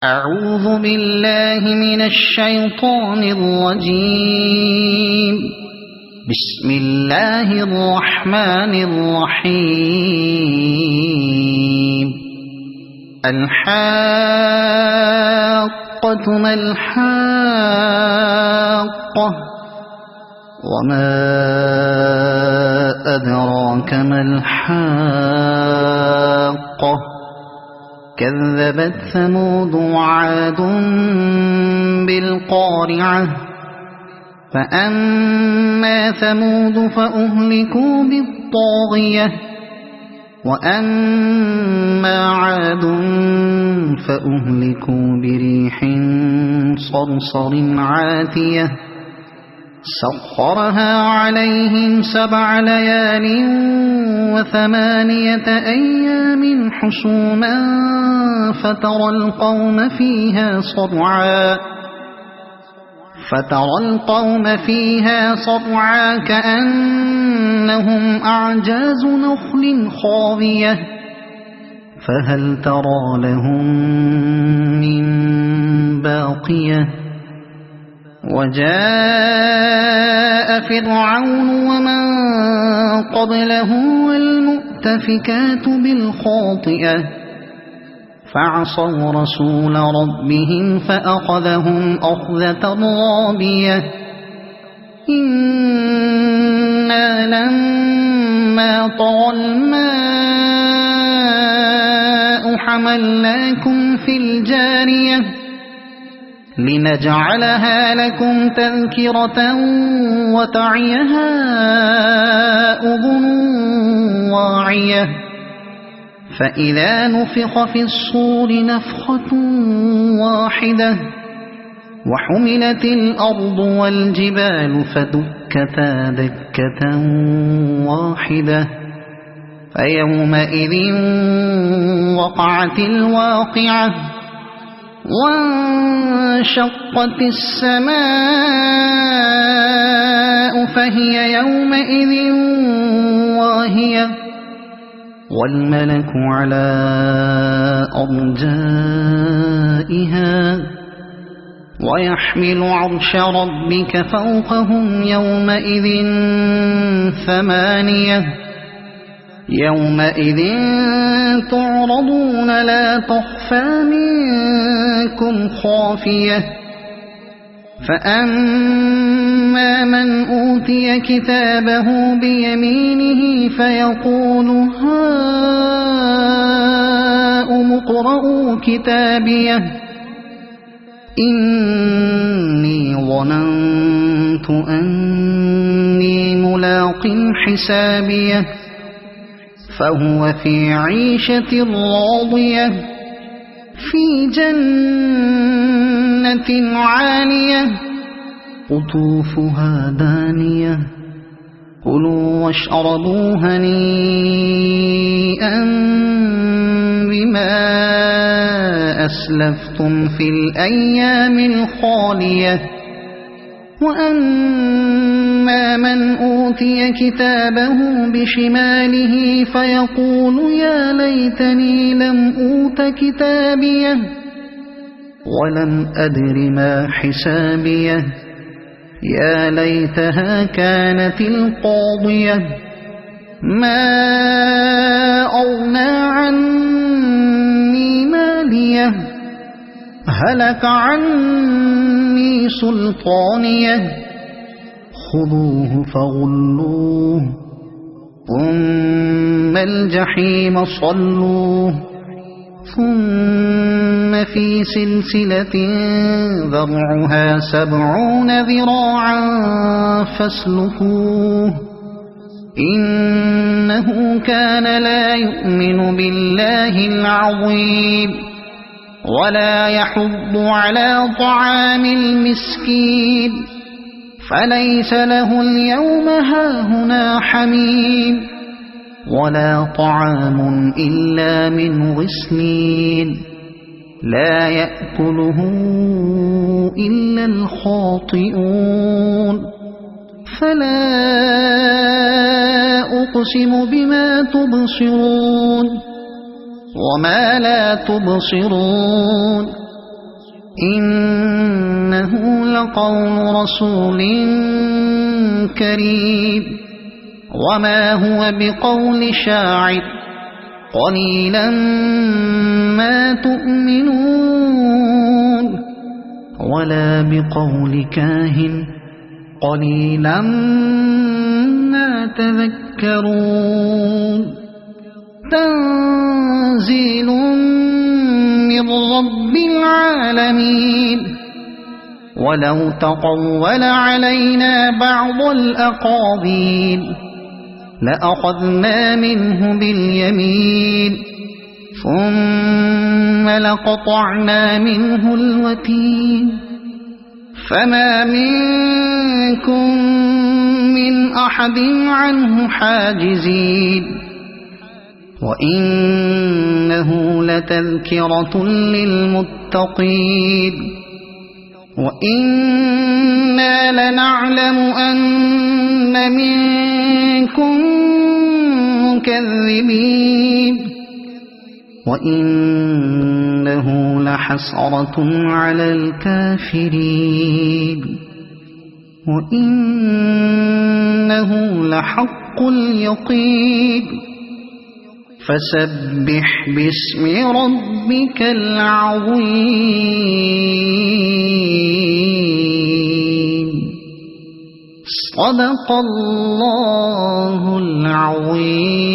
أعوذ بالله من الشيطان الرجيم. بسم الله الرحمن الرحيم. الحاقة ما الحاقة وما أدراك ما الحاقة كذبت ثمود وعاد بالقارعة فأما ثمود فأهلكوا بالطاغية وأما عاد فأهلكوا بريح صرصر عاتية سخرها عليهم 7 ليال و8 أيام حسوما فترى القوم فيها صرعا كأنهم أعجاز نخل خاوية فهل ترى لهم من باقية وجاء فرعون ومن قبله والمؤتفكات بالخاطئة فعصوا رسول ربهم فأخذهم أخذة رابية إنا لما طغى الماء حملناكم في الجارية لنجعلها لكم تذكرة وتعيها أذن واعية فإذا نفخ في الصور نفخة واحدة وحملت الأرض والجبال فدكتا دكة واحدة فيومئذ وقعت الواقعة وانشقت السماء فهي يومئذ واهية والملك على أرجائها ويحمل عرش ربك فوقهم يومئذ 8 يومئذ تعرضون لا تخفى منكم خافية فأما من أوتي كتابه بيمينه فيقول هاؤم اقرءوا كتابيه إني ظننت أني ملاق حسابيه فهو في عيشة راضية في جنة عالية قطوفها دانية كلوا واشربوا هنيئا بما أسلفتم في الأيام الخالية وأما من أوتي كتابه بشماله فيقول يا ليتني لم أوت كتابيه ولم أدر ما حسابيه يا ليتها كانت القاضية ما أغنى عني ماليه هلك عني سلطانيه خذوه فغلوه ثم الجحيم صلوه ثم في سلسلة ذرعها 70 ذراعا فاسلكوه إنه كان لا يؤمن بالله العظيم ولا يحض على طعام المسكين فليس له اليوم هاهنا حميم ولا طعام إلا من غسلين لا يأكله إلا الخاطئون فلا أقسم بما تبصرون وما لا تبصرون إنه لقول رسول كريم وما هو بقول شاعر قليلا ما تؤمنون ولا بقول كاهن قليلا ما تذكرون تنزيل من رب العالمين ولو تقول علينا بعض الأقاويل لأخذنا منه باليمين ثم لقطعنا منه الوتين فما منكم من أحد عنه حاجزين وإنه لتذكرة للمتقين وإنا لنعلم أن منكم مكذبين وإنه لحسرة على الكافرين وإنه لحق اليقين فسبح باسم ربك العظيم صدق الله العظيم.